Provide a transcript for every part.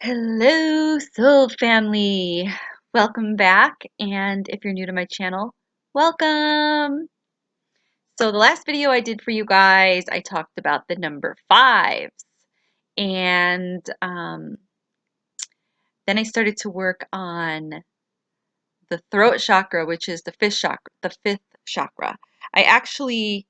Hello, soul family. Welcome back. And if you're new to my channel, welcome. So the last video I did for you guys, I talked about the number fives. And then I started to work on the throat chakra, which is the fifth chakra. I actually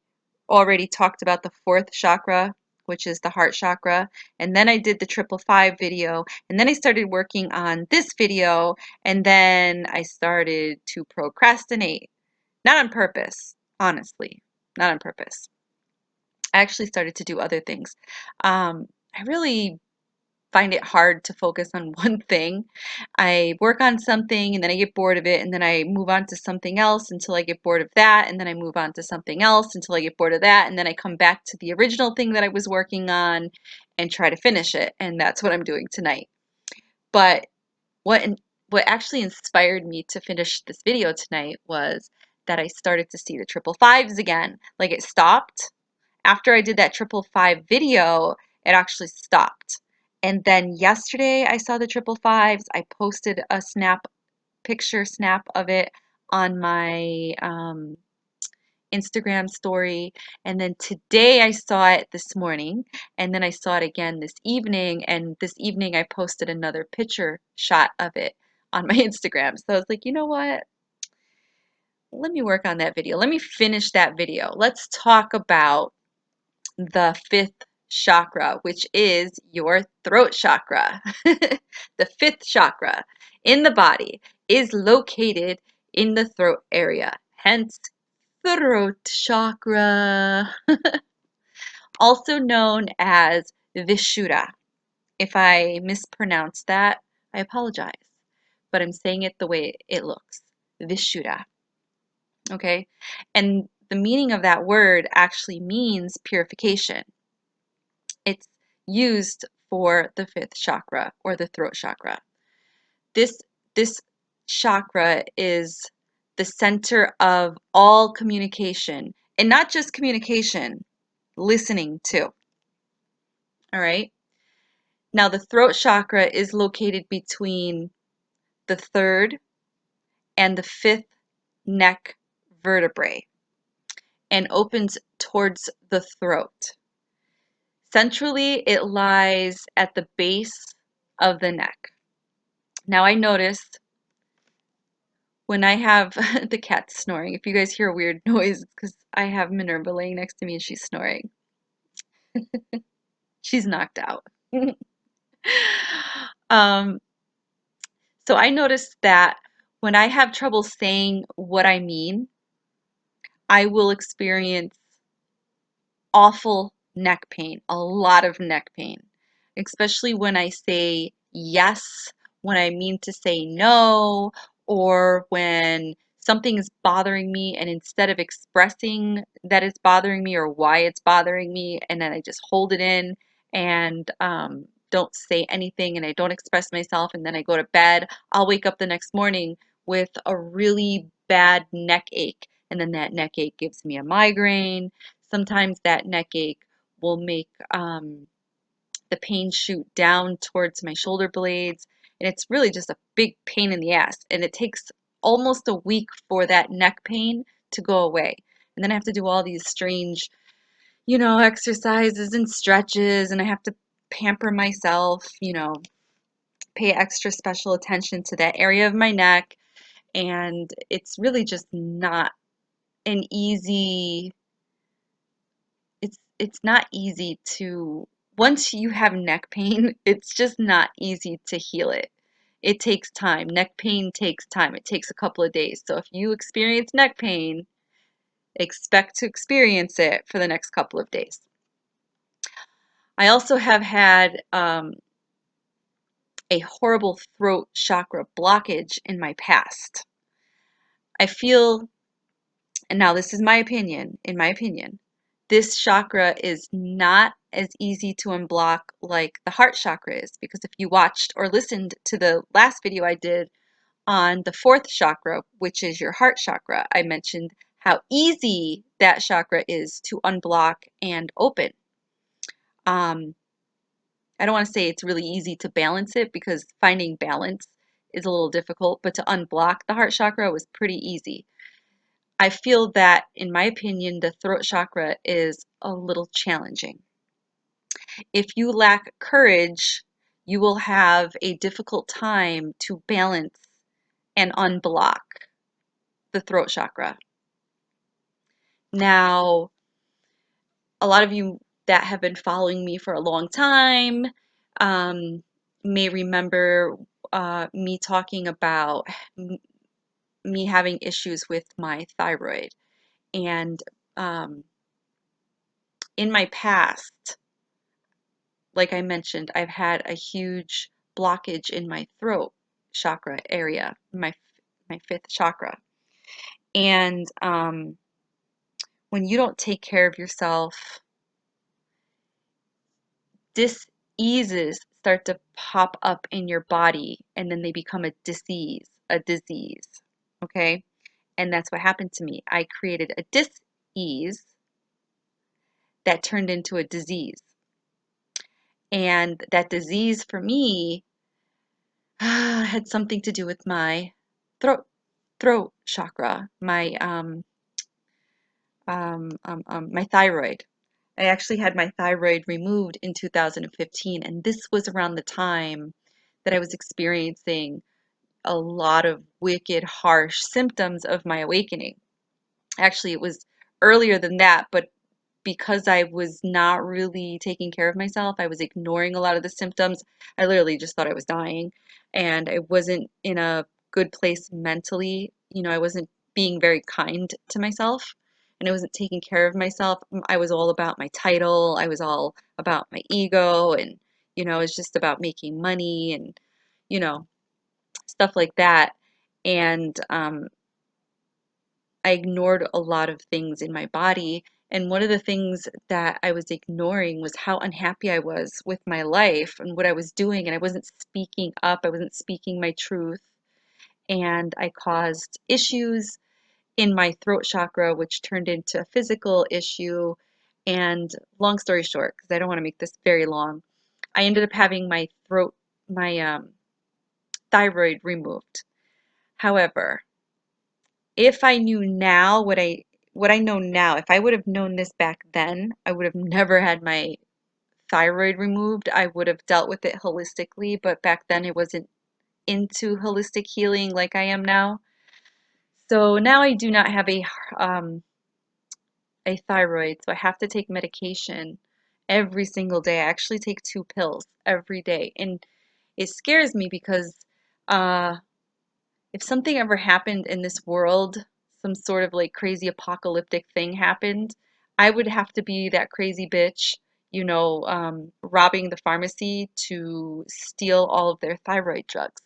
already talked about the fourth chakra, which is the heart chakra, and then I did the 555 video, and then I started working on this video, and then I started to procrastinate. Not on purpose, honestly, not on purpose. I actually started to do other things. I really find it hard to focus on one thing. I work on something and then I get bored of it, and then I move on to something else until I get bored of that, and then I move on to something else until I get bored of that, and then I come back to the original thing that I was working on and try to finish it, and that's what I'm doing tonight. But what what actually inspired me to finish this video tonight was that I started to see the 555s again. Like, it stopped after I did that 555 video, it actually stopped. And then yesterday I saw the 555s. I posted a picture snap of it on my Instagram story. And then today I saw it this morning. And then I saw it again this evening. And this evening I posted another picture shot of it on my Instagram. So I was like, you know what? Let me work on that video. Let me finish that video. Let's talk about the fifth chakra, which is your throat chakra. The fifth chakra in the body is located in the throat area, hence throat chakra, also known as Vishuddha. If I mispronounce that, I apologize, but I'm saying it the way it looks. Vishuddha. Okay? And the meaning of that word actually means purification. It's used for the fifth chakra or the throat chakra. This chakra is the center of all communication, and not just communication, listening too. All right. Now the throat chakra is located between the third and the fifth neck vertebrae and opens towards the throat. Centrally, it lies at the base of the neck. Now I noticed when I have the cat snoring, if you guys hear a weird noise, it's because I have Minerva laying next to me and she's snoring. She's knocked out. um, so I noticed that when I have trouble saying what I mean, I will experience awful neck pain, a lot of neck pain, especially when I say yes, when I mean to say no, or when something is bothering me and instead of expressing that it's bothering me or why it's bothering me, and then I just hold it in and don't say anything and I don't express myself, and then I go to bed, I'll wake up the next morning with a really bad neck ache, and then that neck ache gives me a migraine. Sometimes that neck ache will make the pain shoot down towards my shoulder blades, and it's really just a big pain in the ass. And it takes almost a week for that neck pain to go away. And then I have to do all these strange, exercises and stretches, and I have to pamper myself, pay extra special attention to that area of my neck. And it's really just not an easy it's not easy to, once you have neck pain, it's just not easy to heal it. It takes time. Neck pain takes time. It takes a couple of days. So if you experience neck pain, expect to experience it for the next couple of days. I also have had a horrible throat chakra blockage in my past. I feel, and now this is my opinion, in my opinion, this chakra is not as easy to unblock like the heart chakra is, because if you watched or listened to the last video I did on the fourth chakra, which is your heart chakra, I mentioned how easy that chakra is to unblock and open. I don't want to say it's really easy to balance it, because finding balance is a little difficult, but to unblock the heart chakra was pretty easy. I feel that, in my opinion, the throat chakra is a little challenging. If you lack courage, you will have a difficult time to balance and unblock the throat chakra. Now, a lot of you that have been following me for a long time um, may remember me talking about me having issues with my thyroid. And um, in my past, like I mentioned, I've had a huge blockage in my throat chakra area, my fifth chakra. And when you don't take care of yourself, diseases start to pop up in your body, and then they become a disease. Okay? And that's what happened to me. I created a dis-ease that turned into a disease. And that disease for me had something to do with my throat chakra, my thyroid. I actually had my thyroid removed in 2015, and this was around the time that I was experiencing a lot of wicked, harsh symptoms of my awakening. Actually, it was earlier than that, but because I was not really taking care of myself, I was ignoring a lot of the symptoms. I literally just thought I was dying, and I wasn't in a good place mentally. I wasn't being very kind to myself, and I wasn't taking care of myself. I was all about my title. I was all about my ego, and it was just about making money and you know stuff like that. And I ignored a lot of things in my body. And one of the things that I was ignoring was how unhappy I was with my life and what I was doing. And I wasn't speaking up, I wasn't speaking my truth. And I caused issues in my throat chakra, which turned into a physical issue. And long story short, because I don't want to make this very long, I ended up having my thyroid removed. However, if I knew now what I know now, if I would have known this back then, I would have never had my thyroid removed. I would have dealt with it holistically, but back then I wasn't into holistic healing like I am now. So now I do not have um, a thyroid, so I have to take medication every single day. I actually take 2 pills every day, and it scares me because uh, if something ever happened in this world, some sort of like crazy apocalyptic thing happened, I would have to be that crazy bitch, robbing the pharmacy to steal all of their thyroid drugs.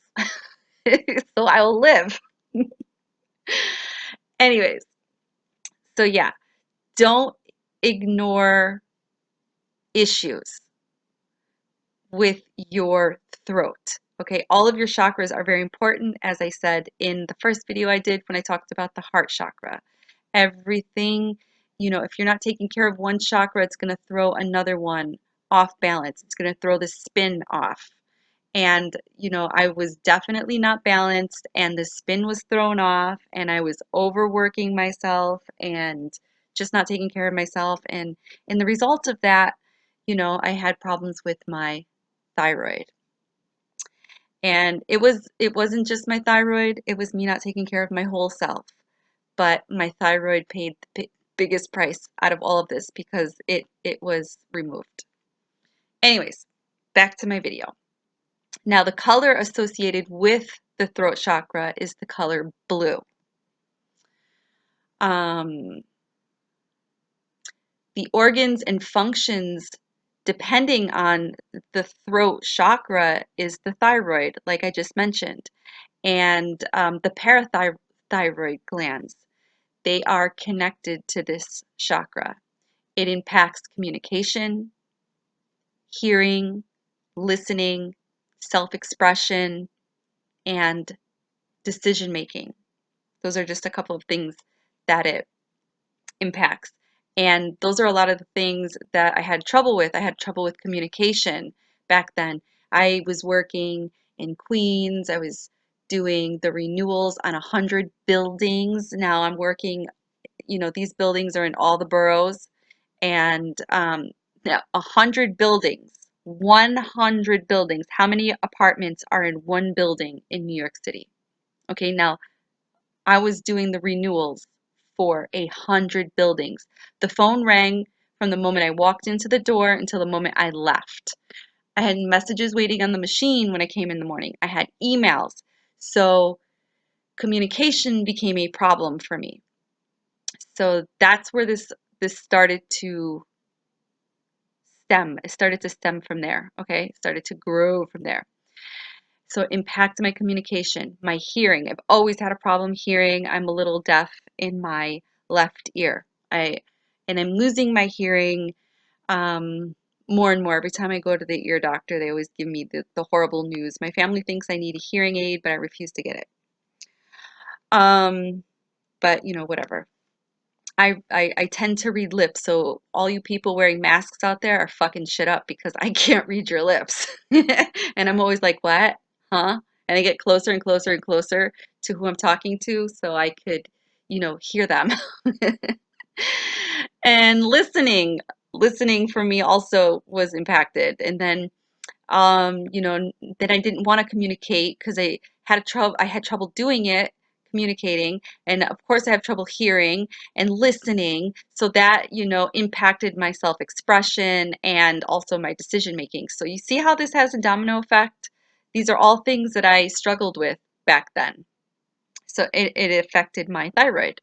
So I will live. Anyways, so yeah, don't ignore issues with your throat. Okay, all of your chakras are very important, as I said in the first video I did when I talked about the heart chakra. Everything, if you're not taking care of one chakra, it's going to throw another one off balance. It's going to throw the spin off. And, I was definitely not balanced, and the spin was thrown off, and I was overworking myself and just not taking care of myself. And in the result of that, I had problems with my thyroid. And it wasn't just my thyroid, it was me not taking care of my whole self. But my thyroid paid the biggest price out of all of this because it was removed. Anyways, back to my video. Now, the color associated with the throat chakra is the color blue. Um, the organs and functions depending on the throat chakra is the thyroid, like I just mentioned, and the parathyroid glands. They are connected to this chakra. It impacts communication, hearing, listening, self-expression, and decision making. Those are just a couple of things that it impacts. And those are a lot of the things that I had trouble with. I had trouble with communication back then. I was working in Queens. I was doing the renewals on 100 buildings. Now I'm working, these buildings are in all the boroughs, and now 100 buildings. 100 buildings. How many apartments are in one building in New York City? Okay, now I was doing the renewals for 100 buildings. The phone rang from the moment I walked into the door until the moment I left. I had messages waiting on the machine when I came in the morning. I had emails. So communication became a problem for me. So that's where this started to stem. It started to stem from there. Okay, it started to grow from there. So it impacted my communication, my hearing. I've always had a problem hearing. I'm a little deaf in my left ear. I'm losing my hearing more and more. Every time I go to the ear doctor, they always give me the horrible news. My family thinks I need a hearing aid, but I refuse to get it. But whatever. I tend to read lips, so all you people wearing masks out there are fucking shit up because I can't read your lips. And I'm always like, what? Huh? And I get closer and closer and closer to who I'm talking to so I could, hear them. And listening for me also was impacted. And then then I didn't want to communicate because I had trouble doing it, communicating, and of course I have trouble hearing and listening. So that, impacted my self-expression and also my decision making. So you see how this has a domino effect? These are all things that I struggled with back then. So it affected my thyroid.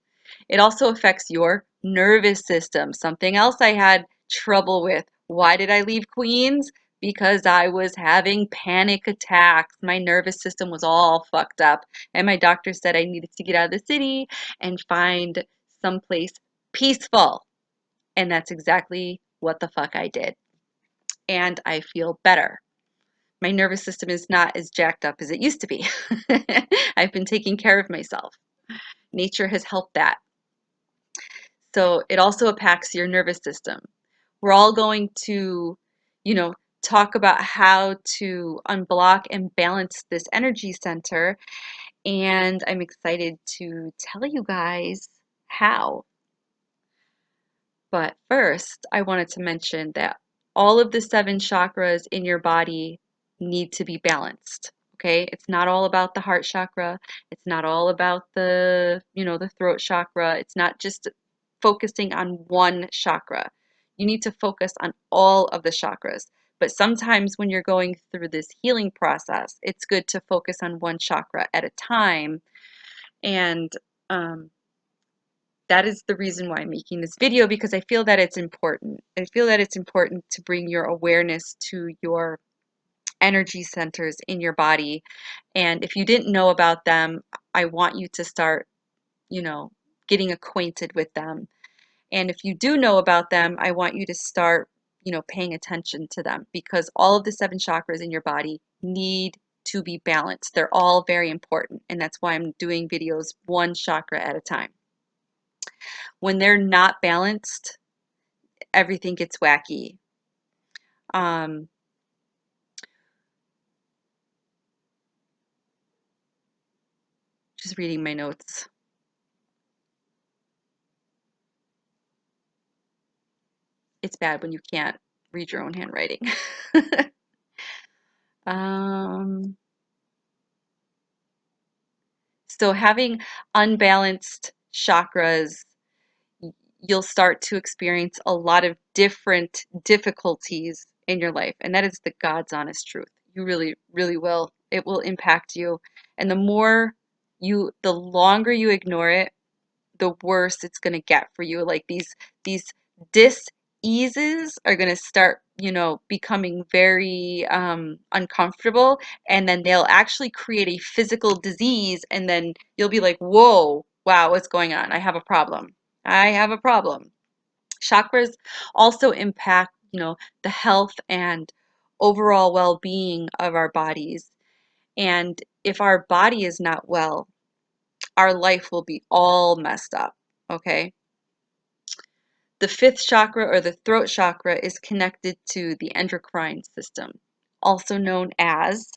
It also affects your nervous system. Something else I had trouble with. Why did I leave Queens? Because I was having panic attacks. My nervous system was all fucked up. And my doctor said I needed to get out of the city and find someplace peaceful. And that's exactly what the fuck I did. And I feel better. My nervous system is not as jacked up as it used to be. I've been taking care of myself. Nature has helped that. So it also impacts your nervous system. We're all going to, talk about how to unblock and balance this energy center. And I'm excited to tell you guys how. But first, I wanted to mention that all of the 7 chakras in your body need to be balanced. Okay? It's not all about the heart chakra. It's not all about the throat chakra. It's not just focusing on one chakra. You need to focus on all of the chakras. But sometimes when you're going through this healing process, it's good to focus on one chakra at a time. And that is the reason why I'm making this video, because I feel that it's important. I feel that it's important to bring your awareness to your energy centers in your body. And if you didn't know about them, I want you to start, getting acquainted with them. And if you do know about them, I want you to start, paying attention to them, because all of the 7 chakras in your body need to be balanced. They're all very important. And that's why I'm doing videos one chakra at a time. When they're not balanced, everything gets wacky. Um, just reading my notes. It's bad when you can't read your own handwriting. um, so having unbalanced chakras, you'll start to experience a lot of different difficulties in your life. And that is the God's honest truth. You really, really will. It will impact you. And the longer you ignore it, the worse it's going to get for you. Like these dis-eases are going to start, becoming very uncomfortable, and then they'll actually create a physical disease, and then you'll be like, whoa, wow, what's going on? I have a problem. I have a problem. Chakras also impact, the health and overall well-being of our bodies. And if our body is not well, our life will be all messed up. Okay? The 5th chakra, or the throat chakra, is connected to the endocrine system. also known as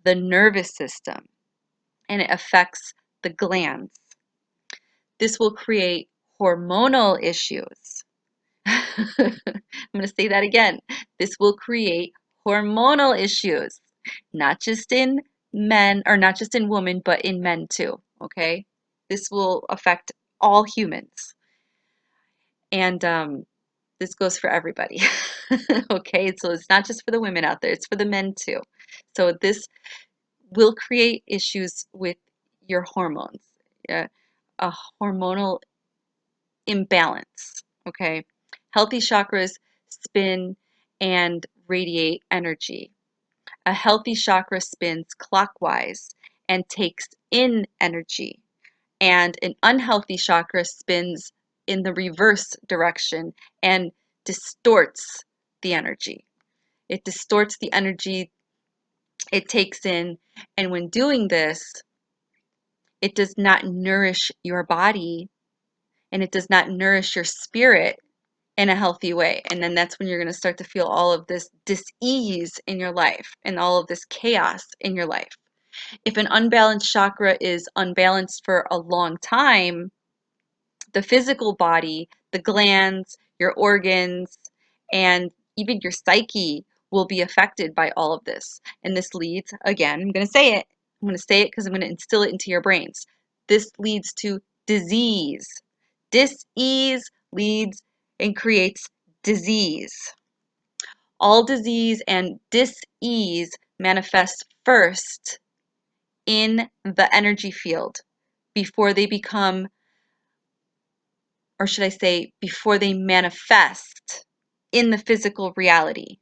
the nervous system, and it affects the glands. This will create hormonal issues. I'm going to say that again. This will create hormonal issues, not just in men, or not just in women, but in men too. Okay? This will affect all humans. And this goes for everybody. Okay? So it's not just for the women out there, it's for the men too. So this will create issues with your hormones, a hormonal imbalance. Okay? Healthy chakras spin and radiate energy. A healthy chakra spins clockwise and takes in energy, and an unhealthy chakra spins in the reverse direction and distorts the energy. It distorts the energy it takes in, and when doing this, it does not nourish your body and it does not nourish your spirit in a healthy way. And then that's when you're going to start to feel all of this dis-ease in your life and all of this chaos in your life. If an unbalanced chakra is unbalanced for a long time, the physical body, the glands, your organs, and even your psyche will be affected by all of this. And this leads, again, I'm going to say it. I'm going to say it because I'm going to instill it into your brains. This leads to disease. Dis-ease leads and creates disease. All disease and dis-ease manifest first in the energy field before they become, or should I say, before they manifest in the physical reality.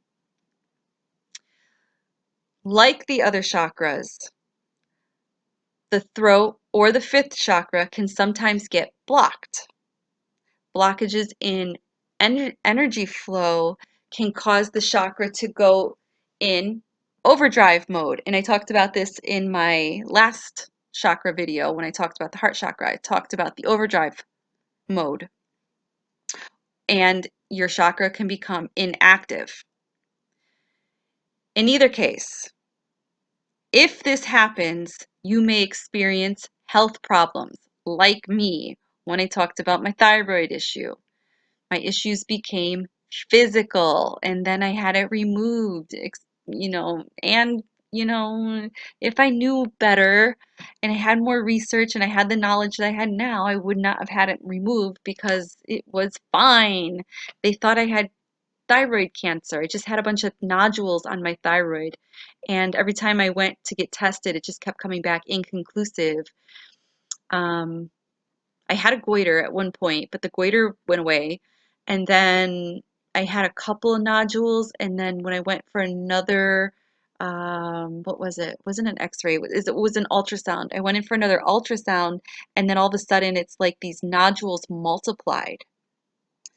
Like the other chakras, the throat or the fifth chakra can sometimes get blocked. Blockages in energy flow can cause the chakra to go in overdrive mode. And I talked about this in my last chakra video when I talked about the heart chakra. I talked about the overdrive mode. And your chakra can become inactive. In either case, if this happens, you may experience health problems like me when I talked about my thyroid issue. My issues became physical and then I had it removed, and if I knew better and I had more research and I had the knowledge that I had now, I would not have had it removed because it was fine. They thought I had thyroid cancer. I just had a bunch of nodules on my thyroid. And every time I went to get tested, it just kept coming back inconclusive. Um, I had a goiter at one point, but the goiter went away. And then I had a couple of nodules. And then when I went for another, what was it? It wasn't an x-ray. It was an ultrasound. I went in for another ultrasound. And then all of a sudden, it's like these nodules multiplied.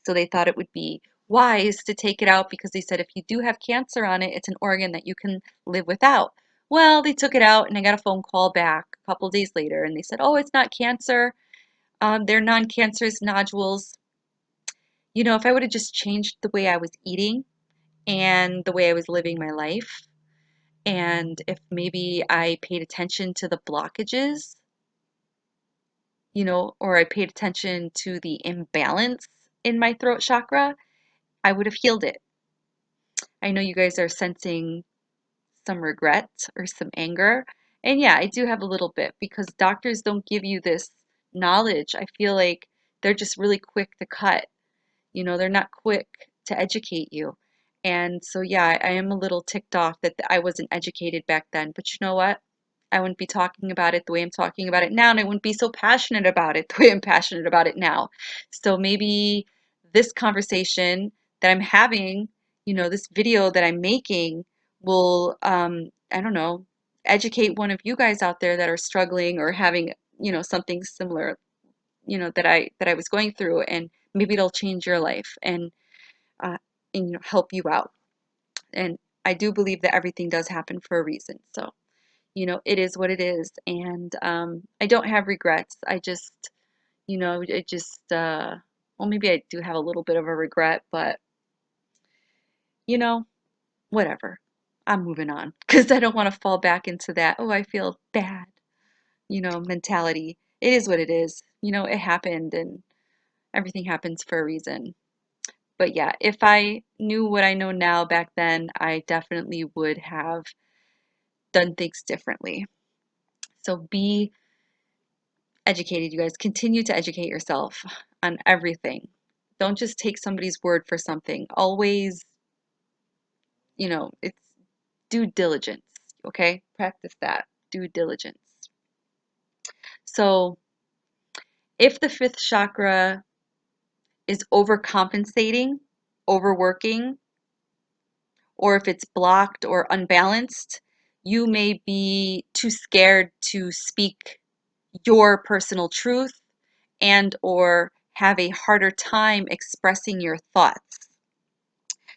So they thought it would be wise to take it out because they said if you do have cancer on it, it's an organ that you can live without. Well, they took it out and I got a phone call back a couple of days later and they said, oh, it's not cancer. They're non-cancerous nodules. If I would have just changed the way I was eating and the way I was living my life, and if maybe I paid attention to the blockages, or I paid attention to the imbalance in my throat chakra, I would have healed it. I know you guys are sensing some regret or some anger. And yeah, I do have a little bit because doctors don't give you this knowledge. I feel like they're just really quick to cut. They're not quick to educate you. And so, yeah, I am a little ticked off that I wasn't educated back then. But you know what? I wouldn't be talking about it the way I'm talking about it now, and I wouldn't be so passionate about it the way I'm passionate about it now. So maybe this conversation that I'm having, this video that I'm making will, I don't know, educate one of you guys out there that are struggling or having, something similar, that I was going through, and maybe it'll change your life uh, and help you out. And I do believe that everything does happen for a reason. So it is what it is. And I don't have regrets. I just, well, maybe I do have a little bit of a regret, but, you know, whatever. I'm moving on because I don't want to fall back into that, oh, I feel bad, mentality. It is what it is. It happened and everything happens for a reason. But yeah, if I knew what I know now back then, I definitely would have done things differently. So be educated, you guys. Continue to educate yourself on everything. Don't just take somebody's word for something. Always, it's due diligence, okay? Practice that, due diligence. So if the fifth chakra is overcompensating, overworking, or if it's blocked or unbalanced, you may be too scared to speak your personal truth and or have a harder time expressing your thoughts.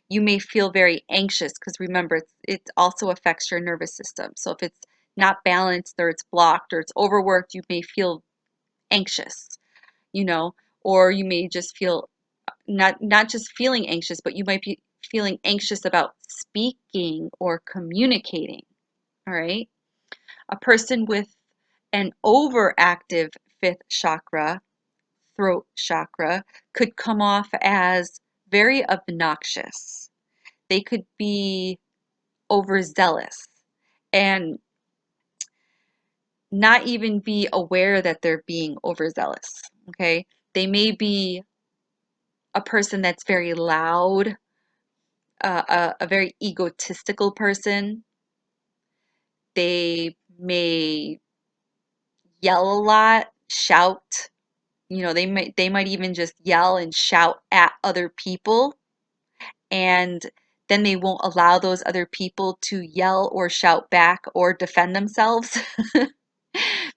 You may feel very anxious because remember, it also affects your nervous system. So if it's not balanced or it's blocked or it's overworked, you may feel anxious, you know, or you may just feel not just feeling anxious, but you might be feeling anxious about speaking or communicating. All right. A person with an overactive fifth chakra, throat chakra, could come off as very obnoxious. They could be overzealous and not even be aware that they're being overzealous. Okay. They may be a person that's very loud, a very egotistical person. They may yell a lot, shout. They might even just yell and shout at other people, and then they won't allow those other people to yell or shout back or defend themselves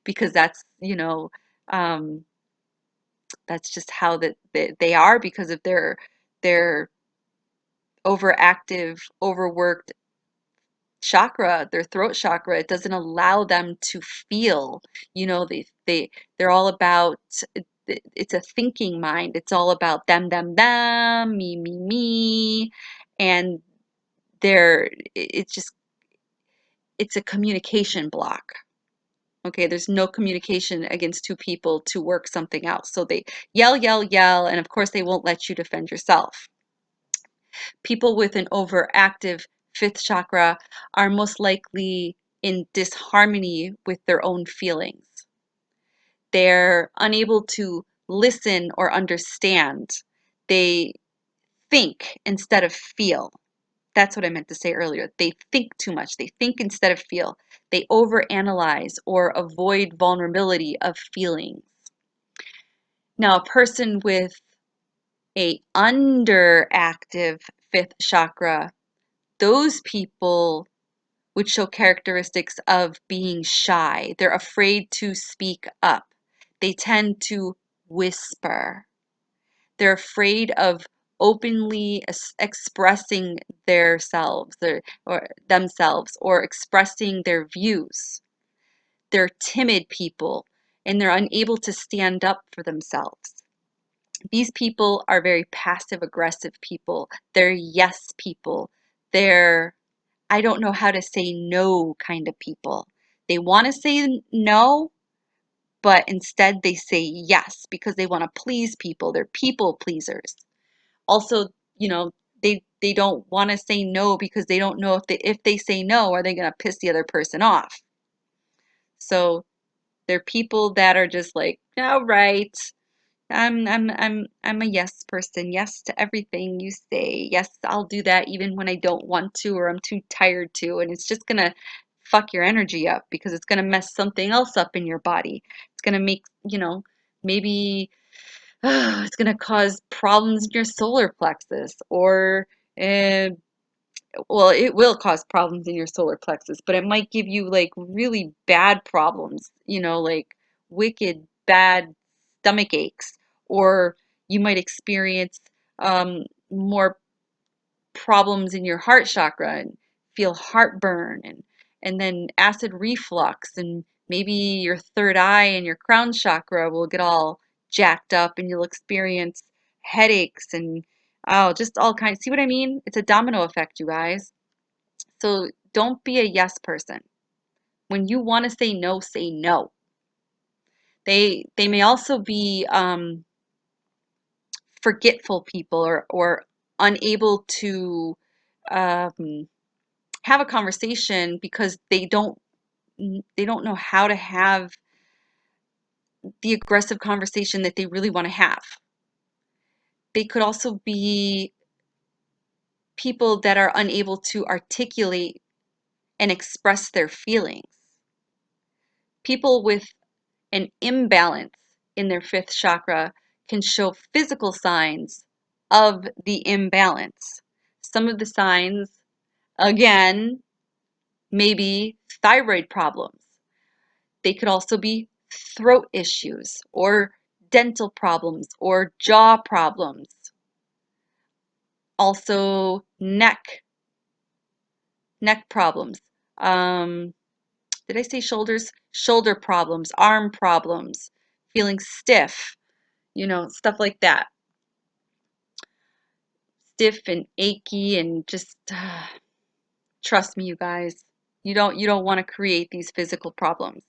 because um, that's just how that they are because of their overactive, overworked chakra, their throat chakra. It doesn't allow them to feel. They're all about, it's a thinking mind. It's all about them, me, and it's just, it's a communication block. Okay, there's no communication against two people to work something out. So they yell, and of course they won't let you defend yourself. People with an overactive fifth chakra are most likely in disharmony with their own feelings. They're unable to listen or understand. They think instead of feel. That's what I meant to say earlier. They think too much. They think instead of feel. They overanalyze or avoid vulnerability of feelings. Now, a person with a underactive fifth chakra, those people would show characteristics of being shy. They're afraid to speak up. They tend to whisper. They're afraid of openly expressing themselves or expressing their views. They're timid people and they're unable to stand up for themselves. These people are very passive aggressive people. They're yes people. They're I don't know how to say no kind of people. They want to say no, but instead they say yes because they want to please people. They're people pleasers. Also, they don't want to say no because they don't know if they say no, are they going to piss the other person off? So they're people that are just like, all right, I'm a yes person. Yes to everything you say. Yes, I'll do that even when I don't want to or I'm too tired to. And it's just gonna fuck your energy up because it's gonna mess something else up in your body. It's gonna make, maybe it's gonna cause problems in your solar plexus or uh, well, it will cause problems in your solar plexus, but it might give you like really bad problems, like wicked bad stomach aches, or you might experience more problems in your heart chakra and feel heartburn and then acid reflux, and maybe your third eye and your crown chakra will get all jacked up and you'll experience headaches and oh, just all kinds. See what I mean? It's a domino effect, you guys. So Don't be a yes person. When you want to say no, say no. They may also be forgetful people, or unable to um, have a conversation because they don't know how to have the aggressive conversation that they really want to have. They could also be people that are unable to articulate and express their feelings. People with an imbalance in their fifth chakra can show physical signs of the imbalance. Some of the signs, again, maybe thyroid problems. They could also be throat issues or dental problems or jaw problems. Also neck problems. Did I say shoulders? Shoulder problems, arm problems, feeling stiff, stuff like that. Stiff and achy and just trust me, you guys. You don't want to create these physical problems.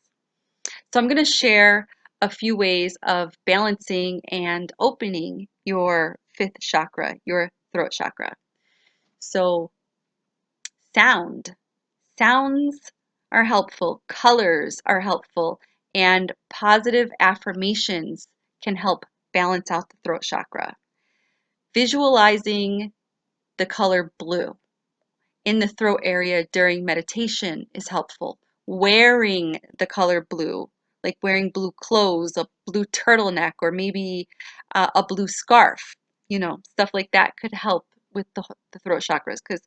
So I'm going to share a few ways of balancing and opening your fifth chakra, your throat chakra. So sounds are helpful, colors are helpful, and positive affirmations can help balance out the throat chakra. Visualizing the color blue in the throat area during meditation is helpful. Wearing the color blue, like wearing blue clothes, a blue turtleneck, or maybe a blue scarf, stuff like that could help with the throat chakras. Because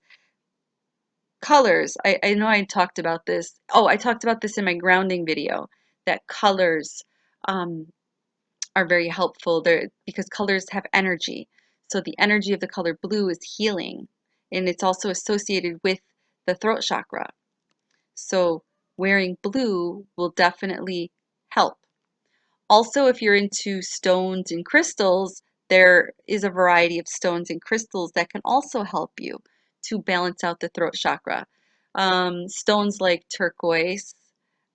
colors, I know I talked about this. Oh, I talked about this in my grounding video, that colors um, are very helpful there because colors have energy. So the energy of the color blue is healing, and it's also associated with the throat chakra. So wearing blue will definitely help. Also, if you're into stones and crystals, there is a variety of stones and crystals that can also help you to balance out the throat chakra. Stones like turquoise,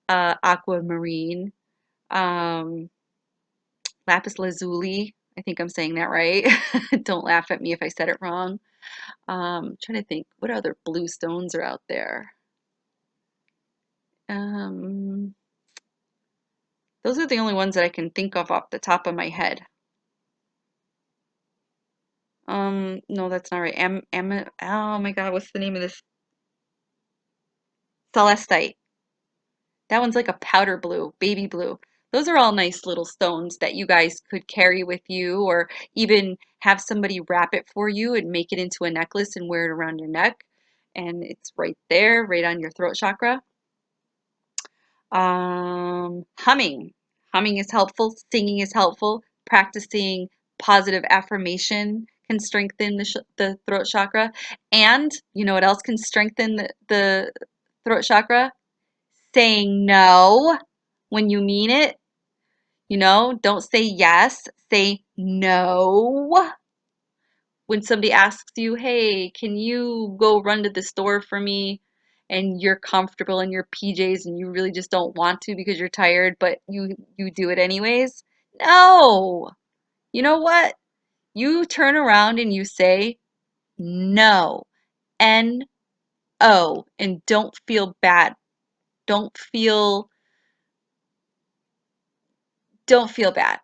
aquamarine, um, lapis lazuli. I think I'm saying that right. Don't laugh at me if I said it wrong. Trying to think, what other blue stones are out there? Um, those are the only ones that I can think of off the top of my head. No, that's not right. Oh my God, what's the name of this? Celestite. That one's like a powder blue, baby blue. Those are all nice little stones that you guys could carry with you, or even have somebody wrap it for you and make it into a necklace and wear it around your neck. And it's right there, right on your throat chakra. Humming. Humming is helpful. Singing is helpful. Practicing positive affirmation can strengthen the throat chakra. And you know what else can strengthen the throat chakra? Saying no when you mean it. Don't say yes, say no. When somebody asks you, hey, can you go run to the store for me? And you're comfortable in your PJs and you really just don't want to because you're tired, but you do it anyways. No. You know what? You turn around and you say no. N-O. And don't feel bad. Don't feel don't feel bad.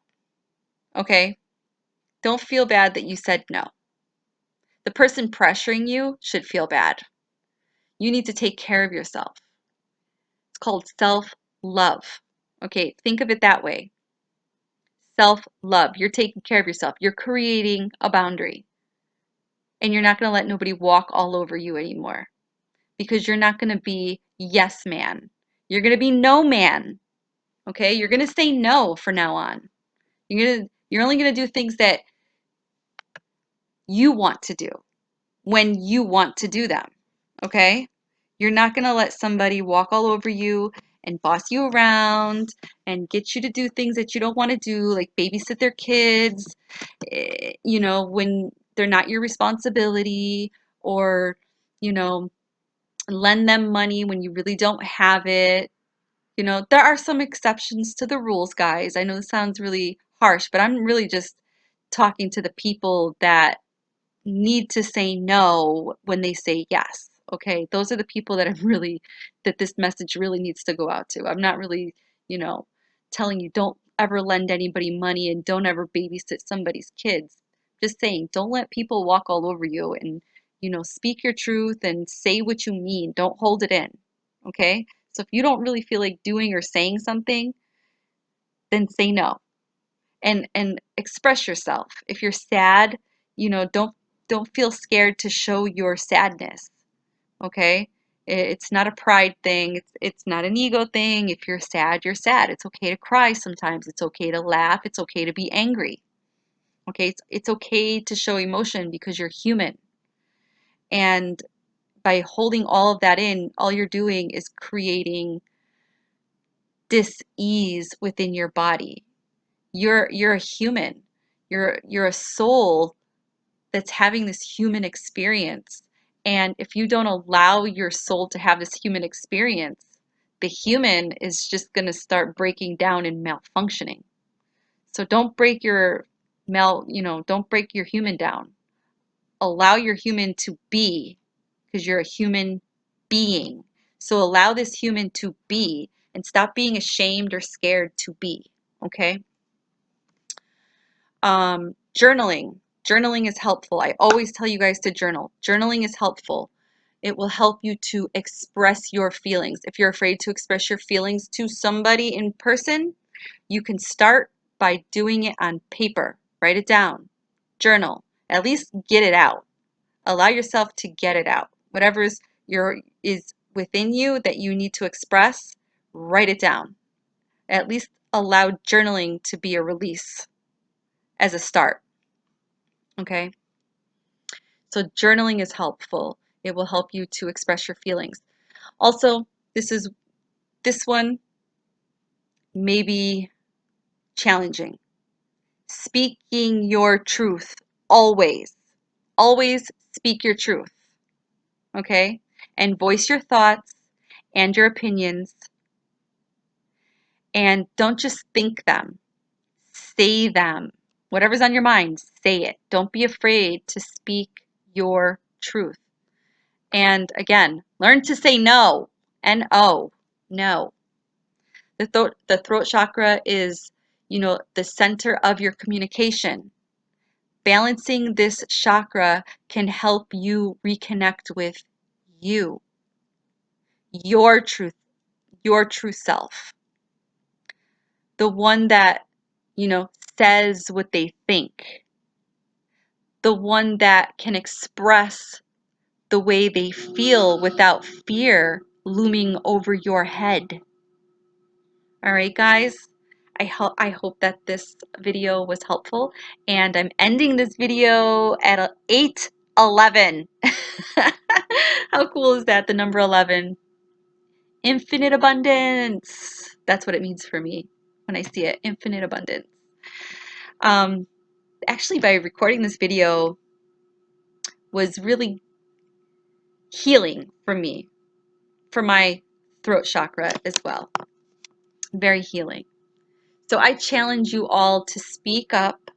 Okay? Don't feel bad that you said no. The person pressuring you should feel bad. You need to take care of yourself. It's called self-love. Okay, think of it that way. Self-love. You're taking care of yourself. You're creating a boundary. And you're not going to let nobody walk all over you anymore. Because you're not going to be yes man. You're going to be no man. Okay? You're going to say no from now on. You're only going to do things that you want to do when you want to do them. Okay? You're not going to let somebody walk all over you and boss you around and get you to do things that you don't want to do, like babysit their kids, when they're not your responsibility, or, you know, lend them money when you really don't have it. You know, there are some exceptions to the rules, guys. I know this sounds really harsh, but I'm really just talking to the people that need to say no when they say yes. Okay, those are the people that that this message really needs to go out to. I'm not really, you know, telling you don't ever lend anybody money and don't ever babysit somebody's kids. Just saying, don't let people walk all over you, and, speak your truth and say what you mean. Don't hold it in. Okay? So if you don't really feel like doing or saying something, then say no, and express yourself. If you're sad, don't feel scared to show your sadness. Okay? It's not a pride thing. It's not an ego thing. If you're sad, you're sad. It's okay to cry sometimes. It's okay to laugh. It's okay to be angry. Okay? It's okay to show emotion because you're human. And by holding all of that in, all you're doing is creating dis-ease within your body. You're a human. You're a soul that's having this human experience. And if you don't allow your soul to have this human experience, the human is just going to start breaking down and malfunctioning. So don't break don't break your human down. Allow your human to be, because you're a human being. So allow this human to be and stop being ashamed or scared to be. Okay? Journaling. Journaling is helpful. I always tell you guys to journal. Journaling is helpful. It will help you to express your feelings. If you're afraid to express your feelings to somebody in person, you can start by doing it on paper. Write it down. Journal. At least get it out. Allow yourself to get it out. Whatever is within you that you need to express, write it down. At least allow journaling to be a release as a start. Okay? So journaling is helpful. It will help you to express your feelings. Also, this one may be challenging. Speaking your truth always. Always speak your truth. Okay? And voice your thoughts and your opinions. And don't just think them. Say them. Whatever's on your mind, say it. Don't be afraid to speak your truth. And again, learn to say no. N-O. No. The throat chakra is, the center of your communication. Balancing this chakra can help you reconnect with you, your truth, your true self. The one that, says what they think. The one that can express the way they feel without fear looming over your head. All right, guys. I hope that this video was helpful, and I'm ending this video at 8:11. How cool is that? The number 11. Infinite abundance. That's what it means for me when I see it. Infinite abundance. Actually, by recording this video was really healing for me, for my throat chakra as well. Very healing. So I challenge you all to speak up,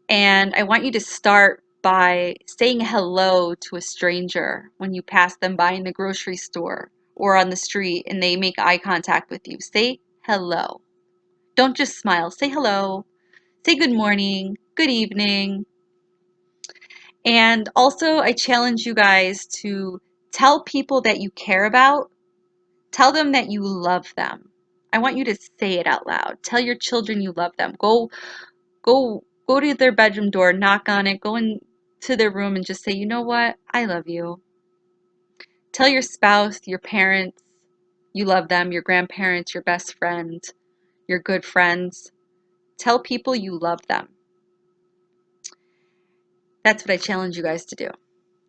and I want you to start by saying hello to a stranger when you pass them by in the grocery store or on the street and they make eye contact with you. Say hello. Don't just smile. Say hello. Say good morning, good evening. And also, I challenge you guys to tell people that you care about. Tell them that you love them. I want you to say it out loud. Tell your children you love them. Go to their bedroom door, knock on it, go into their room and just say, "You know what? I love you." Tell your spouse, your parents, you love them, your grandparents, your best friend, your good friends. Tell people you love them. That's what I challenge you guys to do.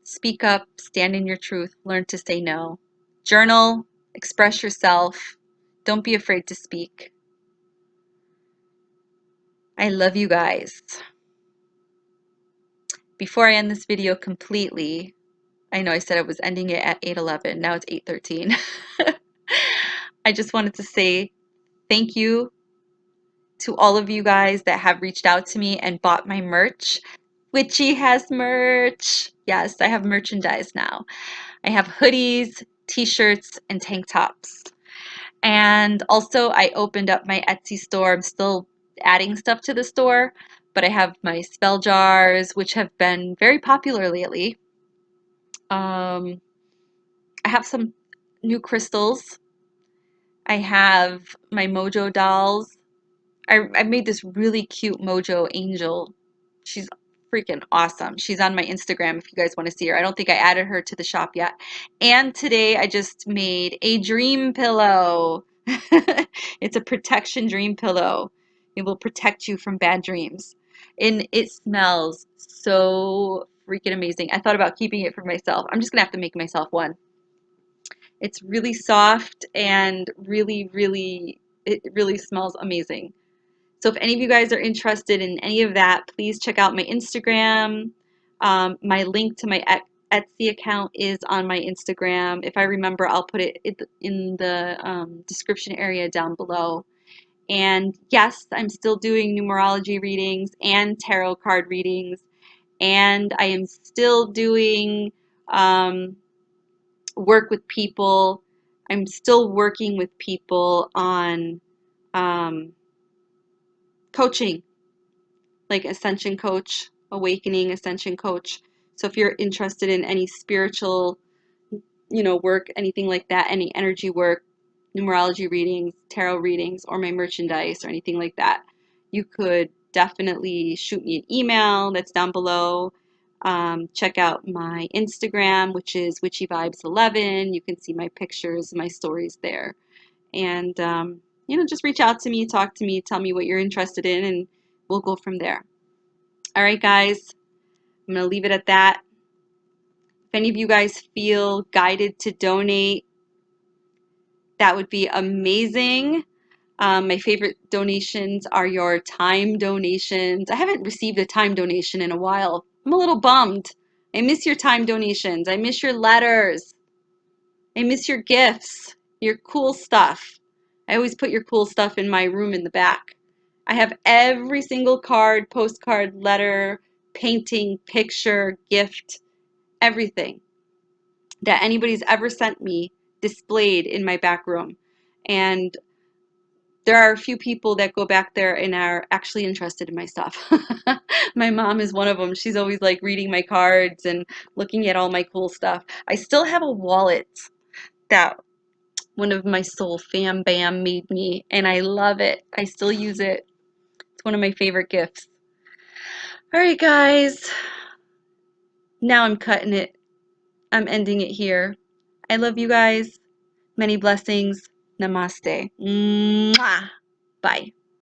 Speak up, stand in your truth, learn to say no. Journal, express yourself. Don't be afraid to speak. I love you guys. Before I end this video completely, I know I said I was ending it at 8:11. Now it's 8:13. I just wanted to say thank you to all of you guys that have reached out to me and bought my merch. Witchy has merch. Yes, I have merchandise now. I have hoodies, t-shirts, and tank tops. And also I opened up my Etsy store. I'm still adding stuff to the store, but I have my spell jars, which have been very popular lately. I have some new crystals. I have my mojo dolls. I made this really cute mojo angel. She's freaking awesome. She's on my Instagram if you guys want to see her. I don't think I added her to the shop yet. And today I just made a dream pillow. It's a protection dream pillow. It will protect you from bad dreams. And it smells so freaking amazing. I thought about keeping it for myself. I'm just going to have to make myself one. It's really soft and it really smells amazing. So if any of you guys are interested in any of that, please check out my Instagram. My link to my Etsy account is on my Instagram. If I remember, I'll put it in the description area down below. And yes, I'm still doing numerology readings and tarot card readings. And I am still doing work with people. I'm still working with people on um, coaching, like ascension coach, awakening ascension coach. So if you're interested in any spiritual, work, anything like that, any energy work, numerology readings, tarot readings, or my merchandise or anything like that, you could definitely shoot me an email that's down below. Check out my Instagram, which is witchyvibes11. You can see my pictures, my stories there. And, just reach out to me, talk to me, tell me what you're interested in, and we'll go from there. All right, guys, I'm going to leave it at that. If any of you guys feel guided to donate, that would be amazing. My favorite donations are your time donations. I haven't received a time donation in a while. I'm a little bummed. I miss your time donations. I miss your letters. I miss your gifts, your cool stuff. I always put your cool stuff in my room in the back. I have every single card, postcard, letter, painting, picture, gift, everything that anybody's ever sent me displayed in my back room. And there are a few people that go back there and are actually interested in my stuff. My mom is one of them. She's always like reading my cards and looking at all my cool stuff. I still have a wallet that one of my soul fam bam made me, and I love it. I still use it. It's one of my favorite gifts. All right, guys. Now I'm cutting it. I'm ending it here. I love you guys. Many blessings. Namaste. Mwah. Bye.